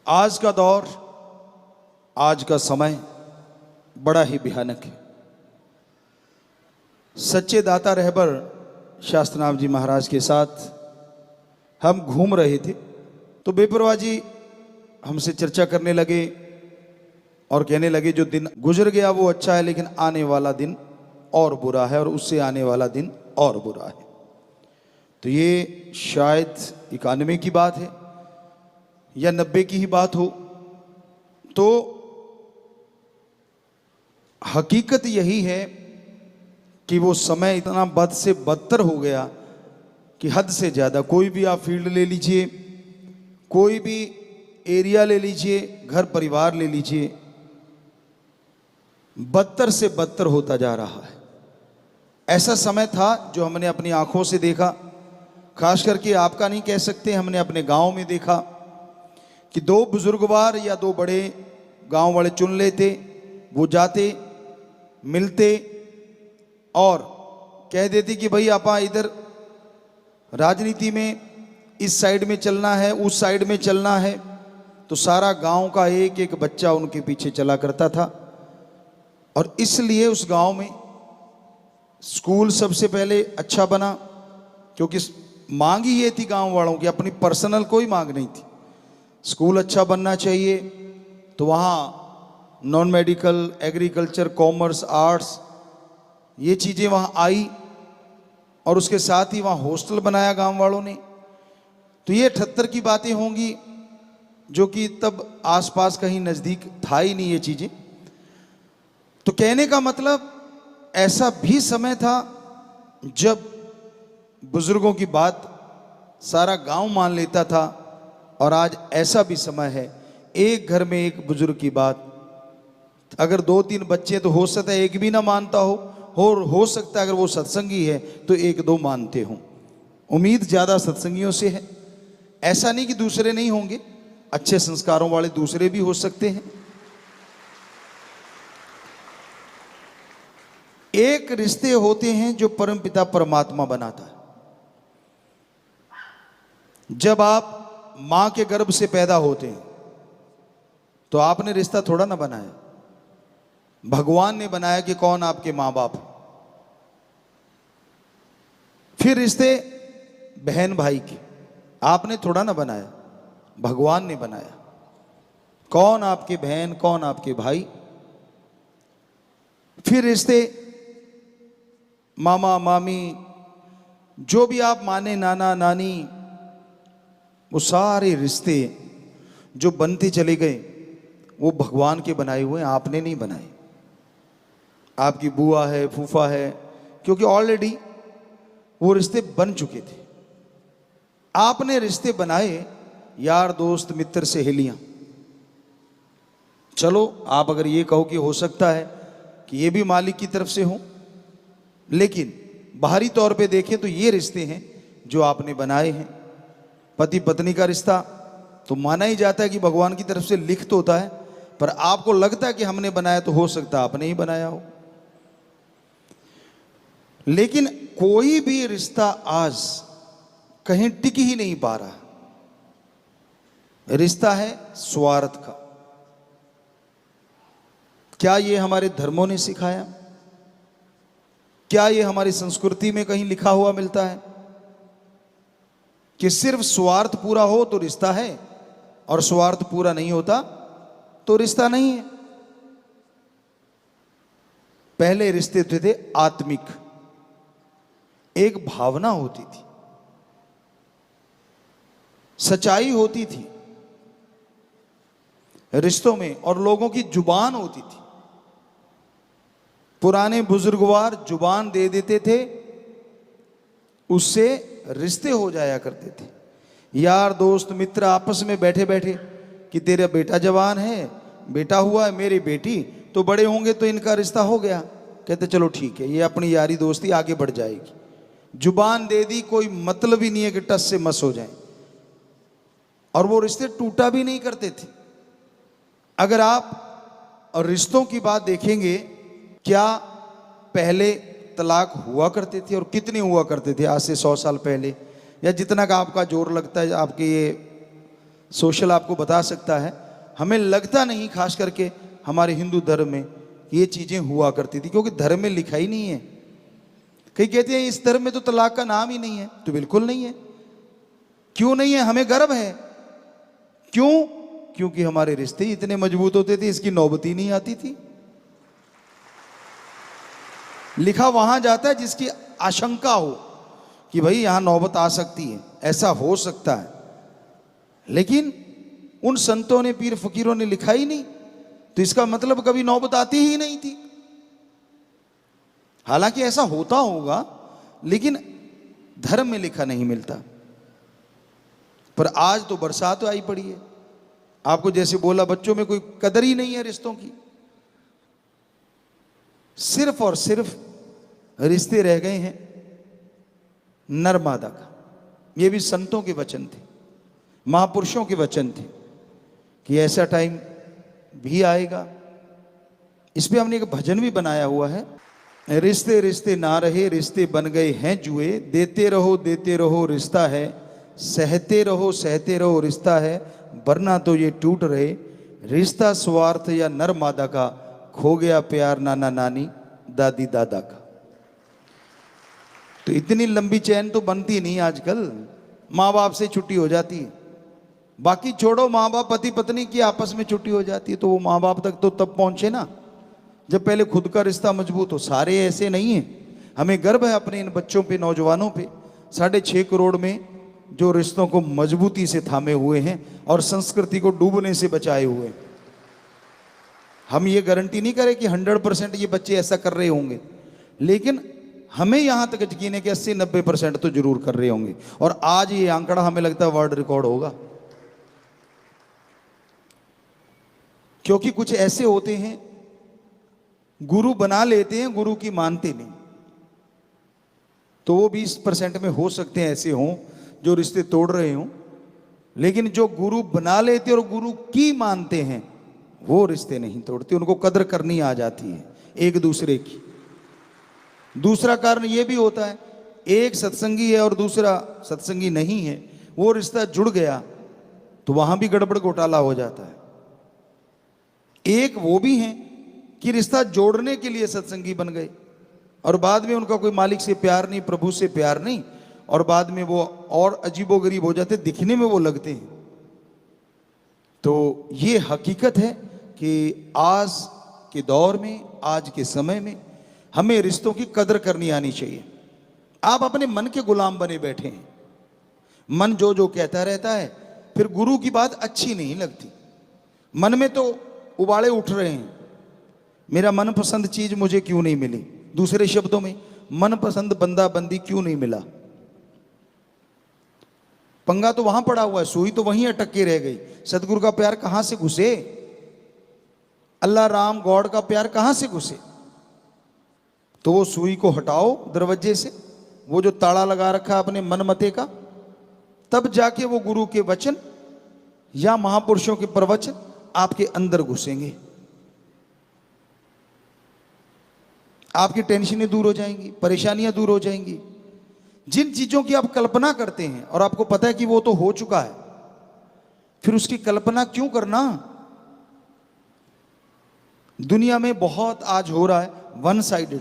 आज का दौर, आज का समय बड़ा ही भयानक है। सच्चे दाता रहबर शास्त्रनाथ जी महाराज के साथ हम घूम रहे थे तो बेपरवाह जी हमसे चर्चा करने लगे और कहने लगे जो दिन गुजर गया वो अच्छा है, लेकिन आने वाला दिन और बुरा है और उससे आने वाला दिन और बुरा है। तो ये शायद 91 की बात है या 90 की ही बात हो। तो हकीकत यही है कि वो समय इतना बद से बदतर हो गया कि हद से ज़्यादा। कोई भी आप फील्ड ले लीजिए, कोई भी एरिया ले लीजिए, घर परिवार ले लीजिए, बदतर से बदतर होता जा रहा है। ऐसा समय था जो हमने अपनी आंखों से देखा, खास करके आपका नहीं कह सकते, हमने अपने गांव में देखा कि दो बुजुर्गवार या दो बड़े गांव वाले चुन लेते, वो जाते मिलते और कह देते कि भाई आपा इधर राजनीति में इस साइड में चलना है, उस साइड में चलना है। तो सारा गांव का एक एक बच्चा उनके पीछे चला करता था। और इसलिए उस गांव में स्कूल सबसे पहले अच्छा बना, क्योंकि मांग ही ये थी गांव वालों की, अपनी पर्सनल कोई मांग नहीं थी। स्कूल अच्छा बनना चाहिए, तो वहाँ non medical, agriculture, commerce, arts ये चीज़ें वहाँ आई और उसके साथ ही वहाँ हॉस्टल बनाया गांव वालों ने। तो ये 78 की बातें होंगी, जो कि तब आसपास कहीं नज़दीक था ही नहीं ये चीज़ें। तो कहने का मतलब ऐसा भी समय था जब बुजुर्गों की बात सारा गांव मान लेता था, और आज ऐसा भी समय है एक घर में एक बुजुर्ग की बात, अगर 2-3 बच्चे तो हो सकता है एक भी ना मानता हो सकता है अगर वो सत्संगी है तो 1-2 मानते हों। उम्मीद ज़्यादा सत्संगियों से है। ऐसा नहीं कि दूसरे नहीं होंगे, अच्छे संस्कारों वाले दूसरे भी हो सकते हैं। एक रिश्ते होते हैं जो परमपिता परमात्मा बनाता है। जब आप मां के गर्भ से पैदा होते हैं तो आपने रिश्ता थोड़ा ना बनाया, भगवान ने बनाया कि कौन आपके मां बाप। फिर रिश्ते बहन भाई के आपने थोड़ा ना बनाया, भगवान ने बनाया। कौन आपके बहन, कौन आपके भाई। फिर रिश्ते मामा मामी, जो भी आप माने, नाना नानी, वो सारे रिश्ते जो बनते चले गए वो भगवान के बनाए हुए हैं, आपने नहीं बनाए। आपकी बुआ है, फूफा है, क्योंकि ऑलरेडी वो रिश्ते बन चुके थे। आपने रिश्ते बनाए यार दोस्त, मित्र, सहेलियां। चलो आप अगर ये कहो कि हो सकता है कि ये भी मालिक की तरफ से हो, लेकिन बाहरी तौर पे देखें तो ये रिश्ते हैं जो आपने बनाए हैं। पति पत्नी का रिश्ता तो माना ही जाता है कि भगवान की तरफ से लिखित होता है, पर आपको लगता है कि हमने बनाया, तो हो सकता है आपने ही बनाया हो। लेकिन कोई भी रिश्ता आज कहीं टिक ही नहीं पा रहा। रिश्ता है स्वार्थ का। क्या ये हमारे धर्मों ने सिखाया? क्या ये हमारी संस्कृति में कहीं लिखा हुआ मिलता है कि सिर्फ स्वार्थ पूरा हो तो रिश्ता है, और स्वार्थ पूरा नहीं होता तो रिश्ता नहीं है? पहले रिश्ते थे आत्मिक, एक भावना होती थी, सच्चाई होती थी रिश्तों में, और लोगों की जुबान होती थी। पुराने बुजुर्गवार जुबान दे देते थे, उससे रिश्ते हो जाया करते थे। यार दोस्त मित्र आपस में बैठे बैठे कि तेरा बेटा जवान है, बेटा हुआ है, मेरी बेटी, तो बड़े होंगे तो इनका रिश्ता हो गया। कहते चलो ठीक है, ये अपनी यारी दोस्ती आगे बढ़ जाएगी। जुबान दे दी, कोई मतलब ही नहीं है कि टस से मस हो जाए, और वो रिश्ते टूटा भी नहीं करते थे। अगर आप रिश्तों की बात देखेंगे, क्या पहले तलाक हुआ करते थे और कितने हुआ करते थे आज से 100 साल पहले, या जितना का आपका जोर लगता है आपके ये सोशल आपको बता सकता है। हमें लगता नहीं खास करके हमारे हिंदू धर्म में कि ये चीजें हुआ करती थी, क्योंकि धर्म में लिखा ही नहीं है। कई कहते हैं इस धर्म में तो तलाक का नाम ही नहीं है, तो बिल्कुल नहीं है। क्यों नहीं है? हमें गर्व है। क्यों? क्योंकि हमारे रिश्ते इतने मजबूत होते थे, इसकी नौबत ही नहीं आती थी। लिखा वहां जाता है जिसकी आशंका हो कि भाई यहां नौबत आ सकती है, ऐसा हो सकता है, लेकिन उन संतों ने, पीर फकीरों ने लिखा ही नहीं, तो इसका मतलब कभी नौबत आती ही नहीं थी। हालांकि ऐसा होता होगा, लेकिन धर्म में लिखा नहीं मिलता। पर आज तो बरसात आई पड़ी है। आपको जैसे बोला, बच्चों में कोई कदर ही नहीं है रिश्तों की। सिर्फ और सिर्फ रिश्ते रह गए हैं नर मादा का। ये भी संतों के वचन थे, महापुरुषों के वचन थे कि ऐसा टाइम भी आएगा। इस पे हमने एक भजन भी बनाया हुआ है। रिश्ते रिश्ते ना रहे, रिश्ते बन गए हैं जुए, देते रहो रिश्ता है, सहते रहो रिश्ता है, वरना तो ये टूट रहे। रिश्ता स्वार्थ या नर मादा का, खो गया प्यार नाना नानी दादी दादा का। तो इतनी लंबी चैन तो बनती नहीं आजकल। माँ बाप से छुट्टी हो जाती है, बाकी छोड़ो, माँ बाप पति पत्नी की आपस में छुट्टी हो जाती है, तो वो माँ बाप तक तो तब पहुंचे ना जब पहले खुद का रिश्ता मजबूत हो। सारे ऐसे नहीं है। हमें गर्व है अपने इन बच्चों पे, नौजवानों पे, 6.5 करोड़ में जो रिश्तों को मजबूती से थामे हुए हैं और संस्कृति को डूबने से बचाए हुए हैं। हम ये गारंटी नहीं करें कि 100% ये बच्चे ऐसा कर रहे होंगे, लेकिन हमें यहां तक यकीन है कि 80-90% तो जरूर कर रहे होंगे। और आज ये आंकड़ा हमें लगता है वर्ल्ड रिकॉर्ड होगा, क्योंकि कुछ ऐसे होते हैं गुरु बना लेते हैं, गुरु की मानते नहीं। तो वो 20% में हो सकते हैं ऐसे हों जो रिश्ते तोड़ रहे हों, लेकिन जो गुरु बना लेते और गुरु की मानते हैं वो रिश्ते नहीं तोड़ते। उनको कदर करनी आ जाती है एक दूसरे की। दूसरा कारण ये भी होता है, एक सत्संगी है और दूसरा सत्संगी नहीं है, वो रिश्ता जुड़ गया तो वहां भी गड़बड़ घोटाला हो जाता है। एक वो भी हैं कि रिश्ता जोड़ने के लिए सत्संगी बन गए और बाद में उनका कोई मालिक से प्यार नहीं, प्रभु से प्यार नहीं, और बाद में वो और अजीबोगरीब हो जाते, दिखने में वो लगते हैं। तो ये हकीकत है कि आज के दौर में, आज के समय में हमें रिश्तों की कदर करनी आनी चाहिए। आप अपने मन के गुलाम बने बैठे हैं, मन जो जो कहता रहता है, फिर गुरु की बात अच्छी नहीं लगती। मन में तो उबाले उठ रहे हैं, मेरा मनपसंद चीज मुझे क्यों नहीं मिली, दूसरे शब्दों में मनपसंद बंदा बंदी क्यों नहीं मिला। पंगा तो वहां पड़ा हुआ है, सुई तो वहीं अटक के रह गई। सतगुरु का प्यार कहां से घुसे, अल्लाह राम गॉड का प्यार कहां से घुसे। तो वो सुई को हटाओ दरवाजे से, वो जो ताला लगा रखा अपने मन मते का, तब जाके वो गुरु के वचन या महापुरुषों के प्रवचन आपके अंदर घुसेंगे। आपकी टेंशनें दूर हो जाएंगी, परेशानियां दूर हो जाएंगी। जिन चीजों की आप कल्पना करते हैं और आपको पता है कि वो तो हो चुका है, फिर उसकी कल्पना क्यों करना। दुनिया में बहुत आज हो रहा है वन साइडेड।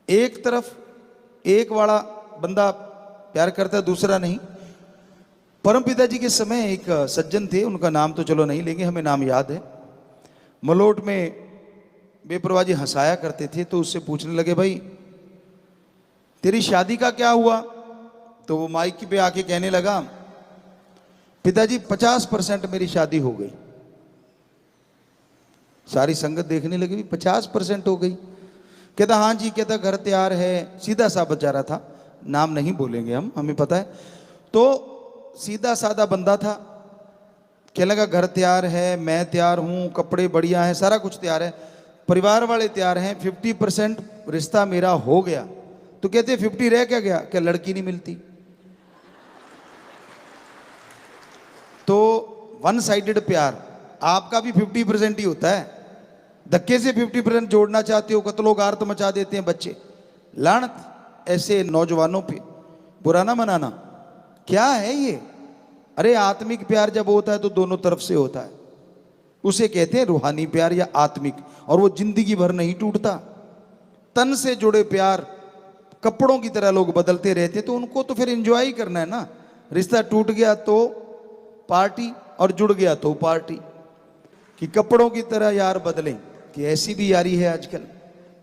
एक तरफ एक वाला बंदा प्यार करता है, दूसरा नहीं। परम पिताजी के समय एक सज्जन थे, उनका नाम तो चलो नहीं लेंगे, हमें नाम याद है। मलोट में बेपरवाह जी हंसाया करते थे, तो उससे पूछने लगे, भाई तेरी शादी का क्या हुआ। तो वो माइक पे आके कहने लगा, पिताजी 50% मेरी शादी हो गई। सारी संगत देखने लगी, 50% हो गई। कहता हाँ जी, कहता घर तैयार है। सीधा सा बेचारा था, नाम नहीं बोलेंगे हम, हमें पता है। तो सीधा सादा बंदा था, कहने लगा घर तैयार है, मैं तैयार हूं, कपड़े बढ़िया हैं, सारा कुछ तैयार है, परिवार वाले तैयार हैं, 50% रिश्ता मेरा हो गया। तो कहते 50 रह क्या गया, क्या लड़की नहीं मिलती। तो वन साइडेड प्यार, आपका भी 50% ही होता है। धक्के से 50% जोड़ना चाहते हो, कत्लो गारत मचा देते हैं बच्चे। लानत ऐसे नौजवानों पे, बुरा ना मनाना। क्या है ये, अरे आत्मिक प्यार जब होता है तो दोनों तरफ से होता है, उसे कहते हैं रूहानी प्यार या आत्मिक, और वो जिंदगी भर नहीं टूटता। तन से जुड़े प्यार कपड़ों की तरह लोग बदलते रहते, तो उनको तो फिर एंजॉय ही करना है ना। रिश्ता टूट गया तो पार्टी और जुड़ गया तो पार्टी, कि कपड़ों की तरह यार बदलें, कि ऐसी भी यारी है आजकल,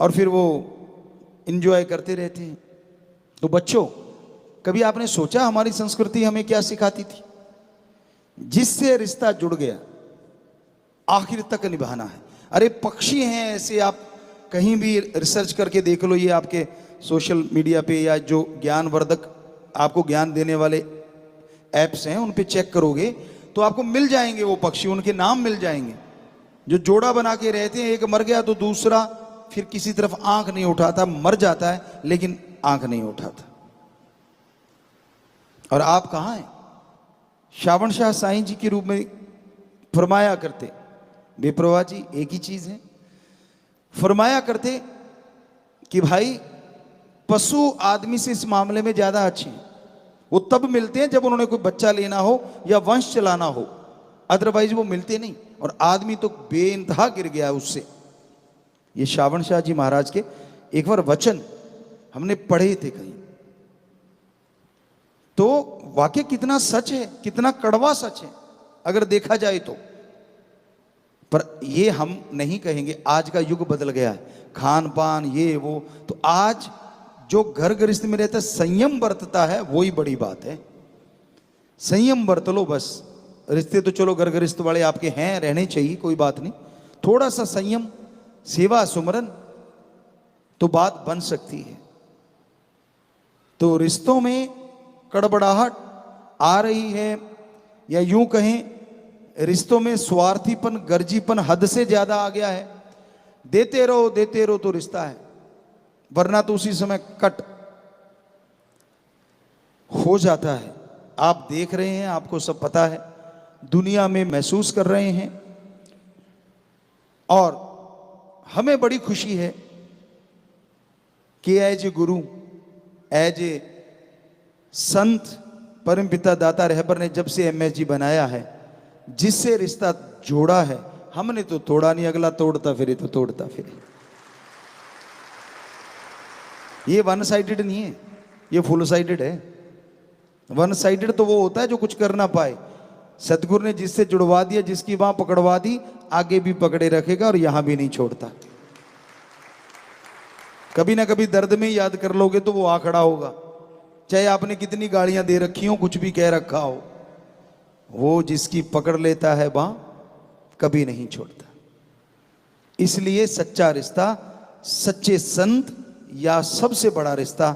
और फिर वो एंजॉय करते रहते हैं। तो बच्चों, कभी आपने सोचा हमारी संस्कृति हमें क्या सिखाती थी? जिससे रिश्ता जुड़ गया आखिर तक निभाना है। अरे पक्षी हैं ऐसे, आप कहीं भी रिसर्च करके देख लो, ये आपके सोशल मीडिया पे या जो ज्ञानवर्धक आपको ज्ञान देने वाले ऐप्स हैं उन पे चेक करोगे तो आपको मिल जाएंगे वो पक्षी, उनके नाम मिल जाएंगे, जो जोड़ा बना के रहते हैं। एक मर गया तो दूसरा फिर किसी तरफ आंख नहीं उठाता, मर जाता है लेकिन आंख नहीं उठाता। और आप कहां हैं? श्रावण शाह साईं जी के रूप में फरमाया करते, बेप्रवाह जी एक ही चीज है, फरमाया करते कि भाई पशु आदमी से इस मामले में ज्यादा अच्छे हैं। वो तब मिलते हैं जब उन्होंने कोई बच्चा लेना हो या वंश चलाना हो, अदरवाइज वो मिलते नहीं। और आदमी तो बेइंतहा गिर गया उससे। ये श्रावण शाह जी महाराज के एक बार वचन हमने पढ़े थे कहीं, तो वाकई कितना सच है, कितना कड़वा सच है अगर देखा जाए तो। पर ये हम नहीं कहेंगे, आज का युग बदल गया है, खान पान ये वो, तो आज जो घर गृहस्थ में रहता है संयम बरतता है, वही बड़ी बात है। संयम बरत लो बस। रिश्ते तो चलो घर गृहस्थ वाले आपके हैं, रहने चाहिए, कोई बात नहीं, थोड़ा सा संयम, सेवा सुमरन, तो बात बन सकती है। तो रिश्तों में कड़बड़ाहट आ रही है, या यूं कहें रिश्तों में स्वार्थीपन, गर्जीपन हद से ज्यादा आ गया है। देते रहो तो रिश्ता है, वरना तो उसी समय कट हो जाता है। आप देख रहे हैं, आपको सब पता है, दुनिया में महसूस कर रहे हैं। और हमें बड़ी खुशी है कि as a Guru, as a संत, परमपिता दाता रहबर ने जब से एमएस जी बनाया है, जिससे रिश्ता जोड़ा है, हमने तो तोड़ा नहीं, अगला तोड़ता फिरे तो तोड़ता फिरे। ये वन साइडेड नहीं है, ये फुल साइडेड है। वन साइडेड तो वो होता है जो कुछ कर ना पाए। सतगुरु ने जिससे जुड़वा दिया, जिसकी बाह पकड़वा दी, आगे भी पकड़े रखेगा और यहां भी नहीं छोड़ता। कभी ना कभी दर्द में ही याद कर लोगे तो वो आ खड़ा होगा, चाहे आपने कितनी गालियां दे रखी हो, कुछ भी कह रखा हो, वो जिसकी पकड़ लेता है बाह कभी नहीं छोड़ता। इसलिए सच्चा रिश्ता सच्चे संत या सबसे बड़ा रिश्ता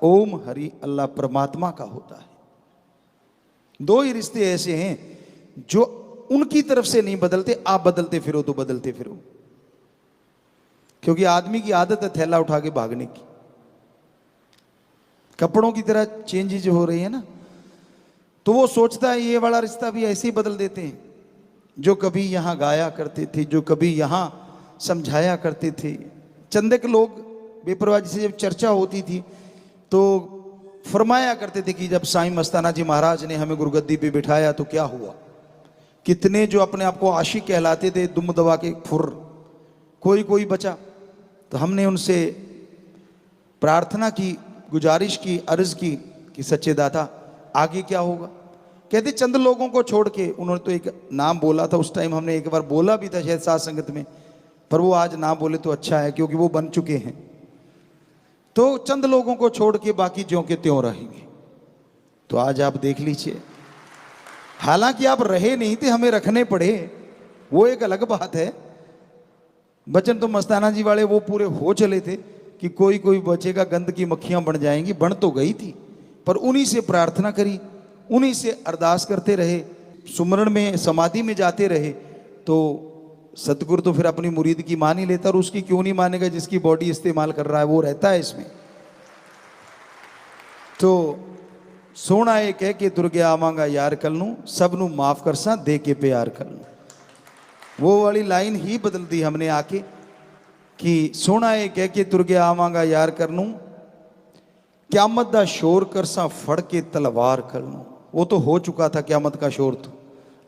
ओम हरि अल्लाह परमात्मा का होता है। दो ही रिश्ते ऐसे हैं जो उनकी तरफ से नहीं बदलते, आप बदलते फिरो तो बदलते फिरो। क्योंकि आदमी की आदत है थैला उठा के भागने की। कपड़ों की तरह चेंजेज हो रही है ना, तो वो सोचता है ये वाला रिश्ता भी ऐसे ही बदल देते हैं। जो कभी यहां गाया करते थे, जो कभी यहां समझाया करते थे, चंदे के लोग बेपरवाह से जब चर्चा होती थी तो फरमाया करते थे कि जब साईं मस्ताना जी महाराज ने हमें गुरुगद्दी पे बिठाया तो क्या हुआ। कितने जो अपने आप को आशिक कहलाते थे, दुम दबा के फुर, कोई कोई बचा। तो हमने उनसे प्रार्थना की, गुजारिश की, अर्ज की कि सच्चे दाता आगे क्या होगा। कहते चंद लोगों को छोड़ के, उन्होंने तो एक नाम बोला था उस टाइम, हमने एक बार बोला भी था शायद साथ संगत में, पर वो आज ना बोले तो अच्छा है क्योंकि वो बन चुके हैं। तो चंद लोगों को छोड़ के बाकी ज्यों के त्यों रहेंगे। तो आज आप देख लीजिए, हालांकि आप रहे नहीं थे, हमें रखने पड़े, वो एक अलग बात है। बचन तो मस्ताना जी वाले वो पूरे हो चले थे कि कोई कोई बचेगा, गंद की मक्खियां बन जाएंगी, बन तो गई थी, पर उन्हीं से प्रार्थना करी, उन्हीं से अरदास करते रहे, सुमरण में समाधि में जाते रहे। तो सतगुरु तो फिर अपनी मुरीद की मान ही लेता, और उसकी क्यों नहीं मानेगा जिसकी बॉडी इस्तेमाल कर रहा है, वो रहता है इसमें। तो सोना ये कह के तुर गया आवांगा यार कल नू, सब नू माफ कर सा दे के प्यार कर लूं। वो वाली लाइन ही बदल दी हमने आके कि सोना ये कह के तुर गया आवांगा यार कर लूं, क्यामत दा शोर कर सा फड़ के तलवार कर लूं। वो तो हो चुका था क़यामत का शोर, तो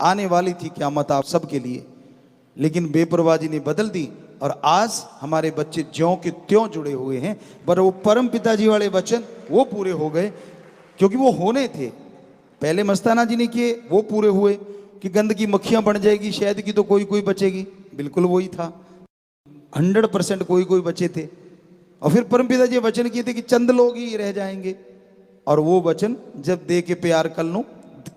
आने वाली थी क़यामत आप सबके लिए, लेकिन बेपरवाही ने बदल दी और आज हमारे बच्चे ज्यों के त्यों जुड़े हुए हैं। पर वो परम पिताजी वाले वचन वो पूरे हो गए, क्योंकि वो होने थे। पहले मस्ताना जी ने किए, वो पूरे हुए कि गंदगी मक्खियां बन जाएगी, शहद की तो कोई कोई बचेगी, बिल्कुल वही था। 100% कोई कोई बचे थे। और फिर परम पिताजी वचन किए थे कि चंद लोग ही रह जाएंगे, और वो वचन जब दे के प्यार कलनु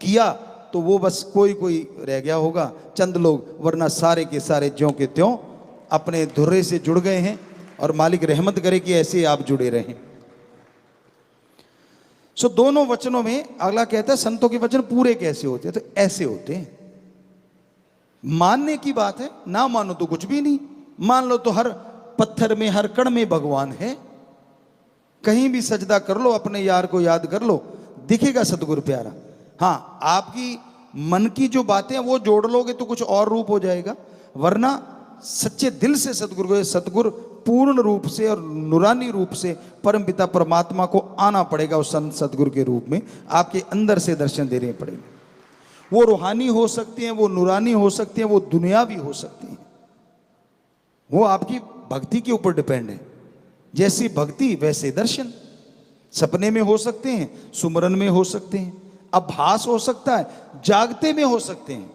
किया तो वो बस कोई कोई रह गया होगा, चंद लोग, वरना सारे के सारे ज्यों के त्यों अपने धुर्रे से जुड़ गए हैं। और मालिक रहमत करे कि ऐसे आप जुड़े रहें। सो दोनों वचनों में अगला कहता है संतों के वचन पूरे कैसे होते हैं, तो ऐसे होते हैं। मानने की बात है, ना मानो तो कुछ भी नहीं, मान लो तो हर पत्थर में हर कण में भगवान है। कहीं भी सजदा कर लो, अपने यार को याद कर लो, दिखेगा सतगुरु प्यारा। हाँ, आपकी मन की जो बातें वो जोड़ लोगे तो कुछ और रूप हो जाएगा, वरना सच्चे दिल से सतगुरु को, सतगुरु पूर्ण रूप से और नूरानी रूप से परमपिता परमात्मा को आना पड़ेगा। उस संत सतगुरु के रूप में आपके अंदर से दर्शन देने पड़ेंगे। वो रूहानी हो सकती हैं, वो नूरानी हो सकती हैं, वो दुनियावी हो सकती हैं। वो आपकी भक्ति के ऊपर डिपेंड है। जैसी भक्ति वैसे दर्शन। सपने में हो सकते हैं, सुमरन में हो सकते हैं, आभास हो सकता है, जागते में हो सकते हैं।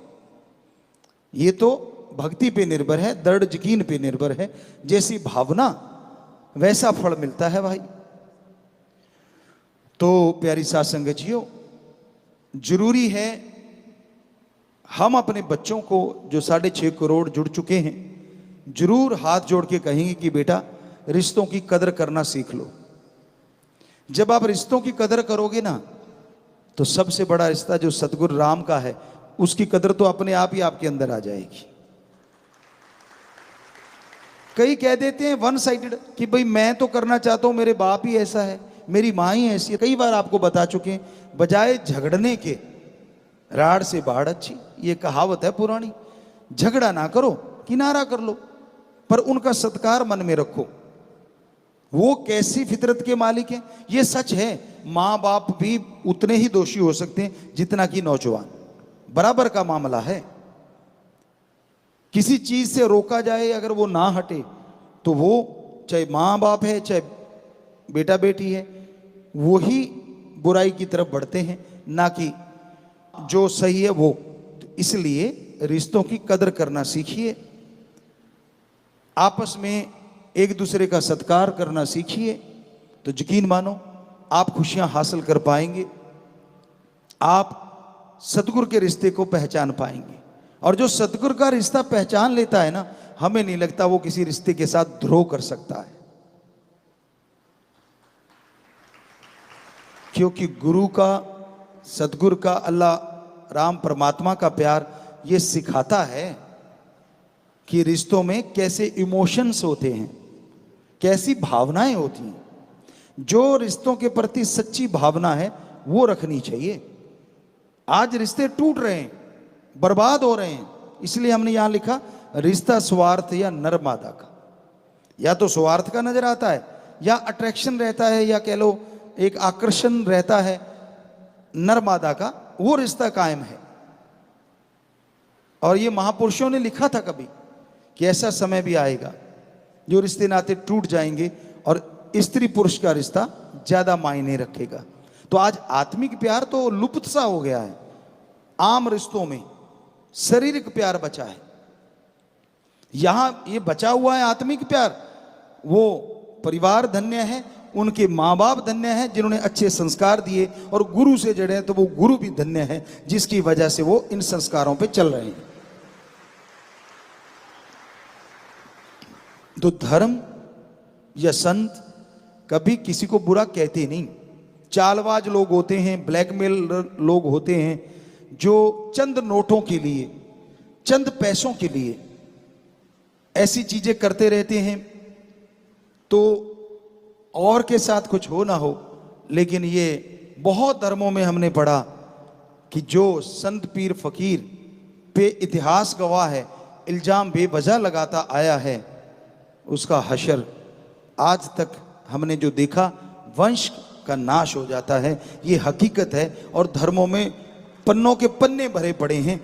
ये तो भक्ति पे निर्भर है, दृढ़ यकीन पे निर्भर है। जैसी भावना वैसा फल मिलता है भाई। तो प्यारी साध संगत जियो, जरूरी है हम अपने बच्चों को जो 6.5 करोड़ जुड़ चुके हैं, जरूर हाथ जोड़ के कहेंगे कि बेटा रिश्तों की कदर करना सीख लो। जब आप रिश्तों की कदर करोगे ना, तो सबसे बड़ा रिश्ता जो सतगुरु राम का है, उसकी कदर तो अपने आप ही आपके अंदर आ जाएगी। कई कह देते हैं वन साइडेड कि भाई मैं तो करना चाहता हूं, मेरे बाप ही ऐसा है, मेरी मां ही ऐसी है। कई बार आपको बता चुके हैं, बजाय झगड़ने के राड़ से बाढ़ अच्छी, ये कहावत है पुरानी। झगड़ा ना करो, किनारा कर लो, पर उनका सत्कार मन में रखो। वो कैसी फितरत के मालिक हैं, ये सच है। माँ बाप भी उतने ही दोषी हो सकते हैं जितना कि नौजवान, बराबर का मामला है। किसी चीज से रोका जाए, अगर वो ना हटे, तो वो चाहे माँ बाप है चाहे बेटा बेटी है, वो ही बुराई की तरफ बढ़ते हैं, ना कि जो सही है वो। तो इसलिए रिश्तों की कदर करना सीखिए, आपस में एक दूसरे का सत्कार करना सीखिए, तो यकीन मानो आप खुशियां हासिल कर पाएंगे। आप सतगुरु के रिश्ते को पहचान पाएंगे। और जो सतगुरु का रिश्ता पहचान लेता है ना, हमें नहीं लगता वो किसी रिश्ते के साथ द्रोह कर सकता है। क्योंकि गुरु का, सतगुरु का, अल्लाह राम परमात्मा का प्यार ये सिखाता है कि रिश्तों में कैसे इमोशंस होते हैं, कैसी भावनाएं होती हैं। जो रिश्तों के प्रति सच्ची भावना है वो रखनी चाहिए। आज रिश्ते टूट रहे हैं, बर्बाद हो रहे हैं, इसलिए हमने यहां लिखा रिश्ता स्वार्थ या नर मादा का। या तो स्वार्थ का नजर आता है, या अट्रैक्शन रहता है, या कह लो एक आकर्षण रहता है नर मादा का, वो रिश्ता कायम है। और ये महापुरुषों ने लिखा था कभी कि ऐसा समय भी आएगा जो रिश्ते नाते टूट जाएंगे और स्त्री पुरुष का रिश्ता ज्यादा मायने रखेगा। तो आज आत्मिक प्यार तो लुप्त सा हो गया है। आम रिश्तों में शारीरिक प्यार बचा है। यहां ये बचा हुआ है आत्मिक प्यार। वो परिवार धन्य है, उनके माँ बाप धन्य हैं जिन्होंने अच्छे संस्कार दिए, और गुरु से जड़े हैं तो वो गुरु भी धन्य है जिसकी वजह से वो इन संस्कारों पे चल रहे हैं। तो धर्म या संत कभी किसी को बुरा कहते नहीं। चालबाज लोग होते हैं, ब्लैकमेल लोग होते हैं, जो चंद नोटों के लिए, चंद पैसों के लिए ऐसी चीजें करते रहते हैं। तो और के साथ कुछ हो ना हो, लेकिन ये बहुत धर्मों में हमने पढ़ा कि जो संत पीर फकीर पे इतिहास गवाह है, इल्जाम बेवजह लगाता आया है, उसका हशर आज तक हमने जो देखा, वंश का नाश हो जाता है। ये हकीकत है और धर्मों में पन्नों के पन्ने भरे पड़े हैं